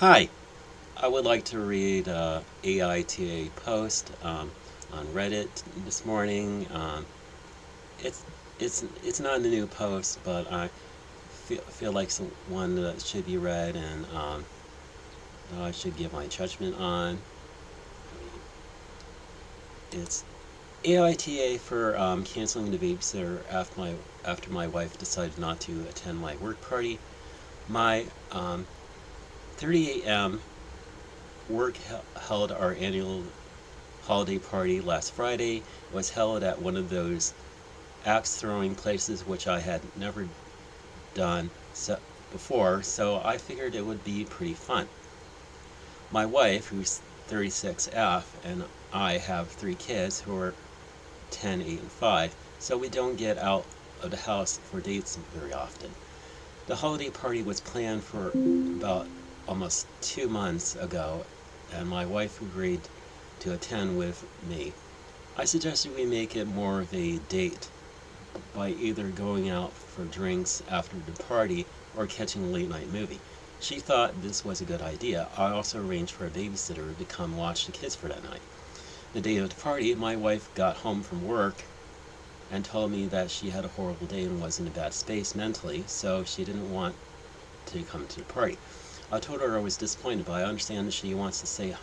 Hi, I would like to read AITA post on Reddit this morning. It's it's not a new post, but I feel like one that should be read and that I should give my judgment on. It's AITA for canceling the babysitter after my wife decided not to attend my work party. My 30 a.m. work held our annual holiday party last Friday. It was held at one of those axe throwing places which I had never done before, so I figured it would be pretty fun. My wife, who's 36F, and I have three kids who are 10, 8, and 5, so we don't get out of the house for dates very often. The holiday party was planned for about almost 2 months ago, and my wife agreed to attend with me. I suggested we make it more of a date by either going out for drinks after the party or catching a late night movie. She thought this was a good idea. I also arranged for a babysitter to come watch the kids for that night. The day of the party, my wife got home from work and told me that she had a horrible day and was in a bad space mentally, so she didn't want to come to the party. I told her I was disappointed, but I understand that she wants to stay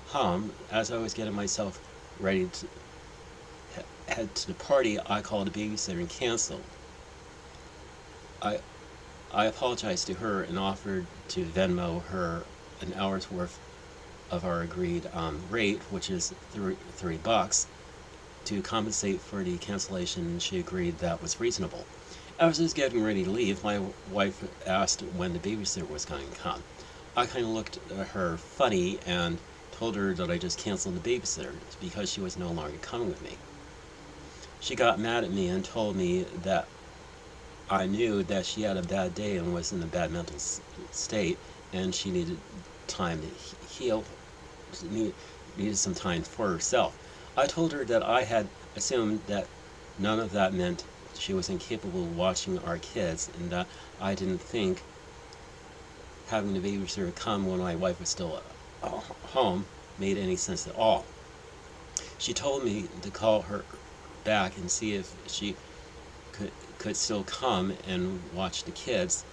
home. As I was getting myself ready to head to the party, I called a babysitter and canceled. I I apologized to her and offered to Venmo her an hour's worth of our agreed rate, which is $30, to compensate for the cancellation. She agreed that was reasonable. As I was getting ready to leave, my wife asked when the babysitter was going to come. I kind of looked at her funny and told her that I just canceled the babysitter because she was no longer coming with me. She got mad at me and told me that I knew that she had a bad day and was in a bad mental state, and she needed time to heal, needed some time for herself. I told her that I had assumed that none of that meant she was incapable of watching our kids, and that I didn't think having the babysitter come when my wife was still home made any sense at all. She told me to call her back and see if she could still come and watch the kids,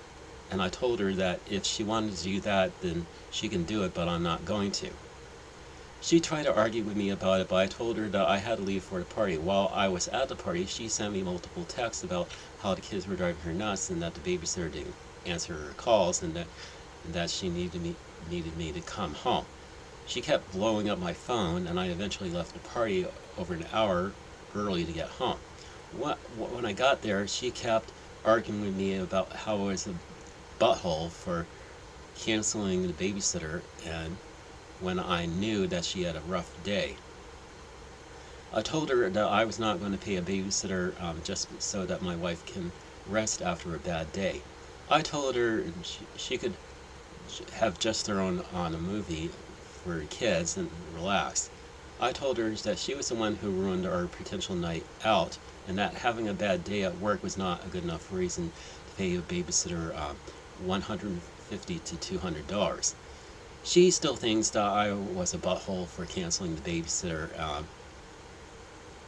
and I told her that if she wanted to do that, then she can do it, but I'm not going to. She tried to argue with me about it, but I told her that I had to leave for the party. While I was at the party, she sent me multiple texts about how the kids were driving her nuts and that the babysitter didn't answer her calls, and that she needed me to come home. She kept blowing up my phone, and I eventually left the party over an hour early to get home. When I got there, she kept arguing with me about how I was a butthole for canceling the babysitter, and when I knew that she had a rough day. I told her that I was not going to pay a babysitter just so that my wife can rest after a bad day. I told her she could have just thrown on a movie for kids and relax. I told her that she was the one who ruined our potential night out, and that having a bad day at work was not a good enough reason to pay a babysitter $150 to $200. She still thinks that I was a butthole for canceling the babysitter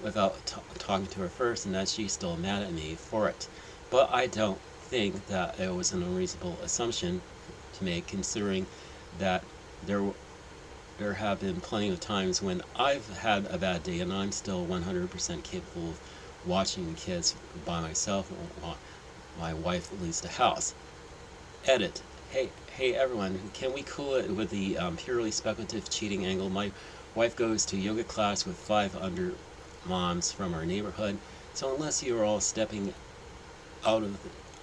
without talking to her first, and that she's still mad at me for it. But I don't think that it was an unreasonable assumption to make, considering that there have been plenty of times when I've had a bad day and I'm still 100% capable of watching the kids by myself while my wife leaves the house. Edit. Hey everyone, can we cool it with the purely speculative cheating angle? My wife goes to yoga class with 5 moms from our neighborhood, so unless you are all stepping out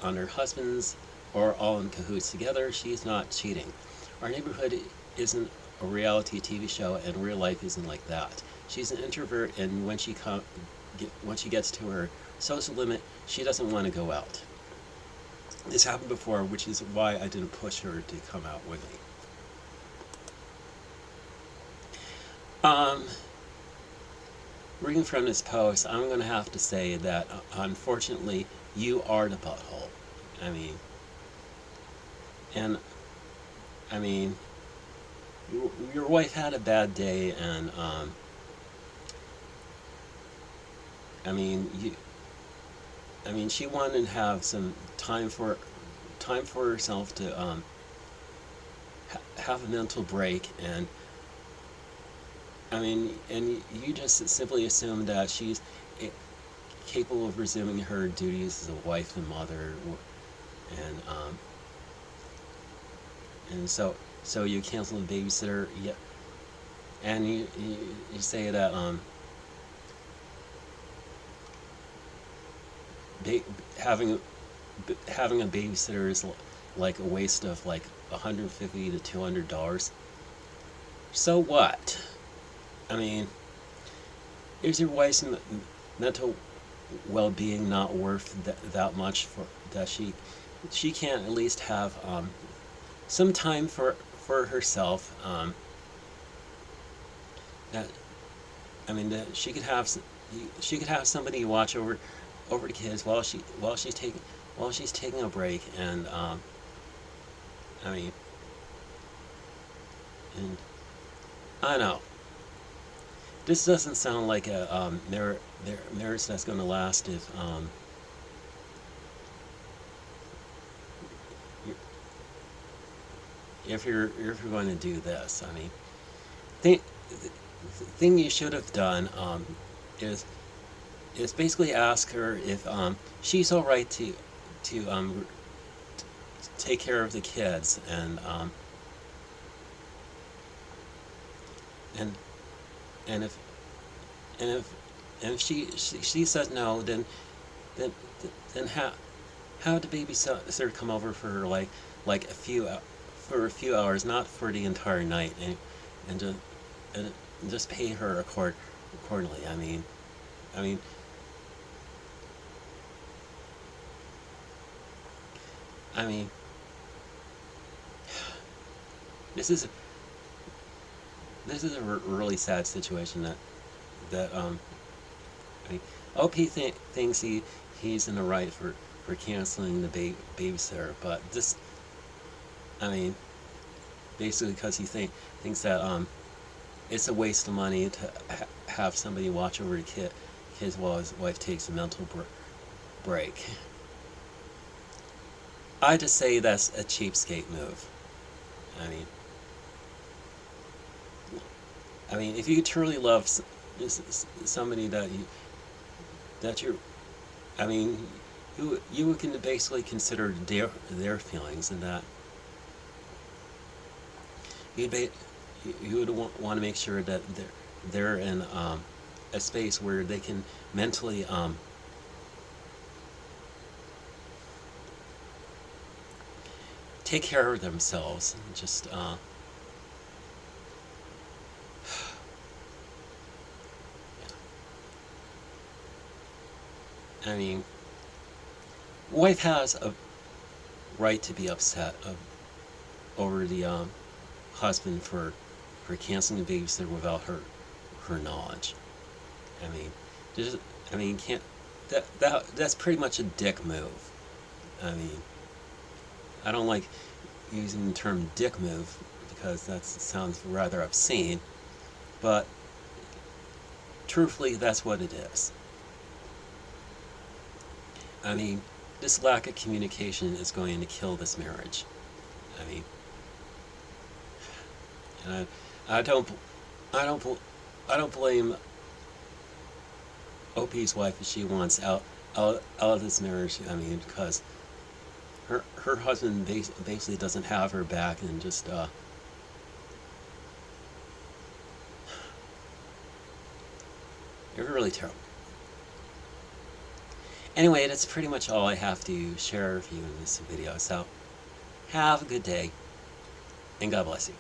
on her husbands or all in cahoots together, she's not cheating. Our neighborhood isn't a reality TV show, and real life isn't like that. She's an introvert, and when she gets to her social limit, she doesn't want to go out. This happened before, which is why I didn't push her to come out with me. Reading from this post, I'm going to have to say that, unfortunately, you are the butthole. I mean, and I mean, your wife had a bad day, and I mean, she wanted to have some time for herself to have a mental break, and you just simply assume that she's eh, capable of resuming her duties as a wife and mother, and so you cancel the babysitter, yeah, and you say that ba- having having a babysitter is like a waste of like $150 to $200. So what? I mean, is your wife's mental well-being not worth that much for that she can't at least have some time for herself? That that she could have somebody watch over the kids while she's taking a break, and I mean and I don't know. This doesn't sound like a marriage that's going to last if you're going to do this. I mean, think the thing you should have done is basically ask her if she's all right to take care of the kids, and and if and if she says no, then then have the babysitter come over for her like for a few hours, not for the entire night, and just and just pay her accordingly. I mean, I mean, this is really sad situation that I mean, OP thinks he's in the right for canceling the babysitter, but this I mean basically because thinks that it's a waste of money to have somebody watch over the kids while his wife takes a mental break. I just say that's a cheapskate move. I mean, if you truly love somebody that you're, I mean, you can basically consider their feelings, and that you'd be, you would want to make sure that they're in a space where they can mentally take care of themselves. Just I mean, wife has a right to be upset over the husband for canceling the babysitter without her knowledge. I mean, just can't that's pretty much a dick move. I mean, I don't like using the term dick move because that sounds rather obscene, but truthfully, that's what it is. I mean, this lack of communication is going to kill this marriage. I mean, and I don't, I don't, I don't blame OP's wife if she wants out of this marriage. I mean, because her husband basically doesn't have her back, and just it's really terrible. Anyway, that's pretty much all I have to share with you in this video. So, have a good day, and God bless you.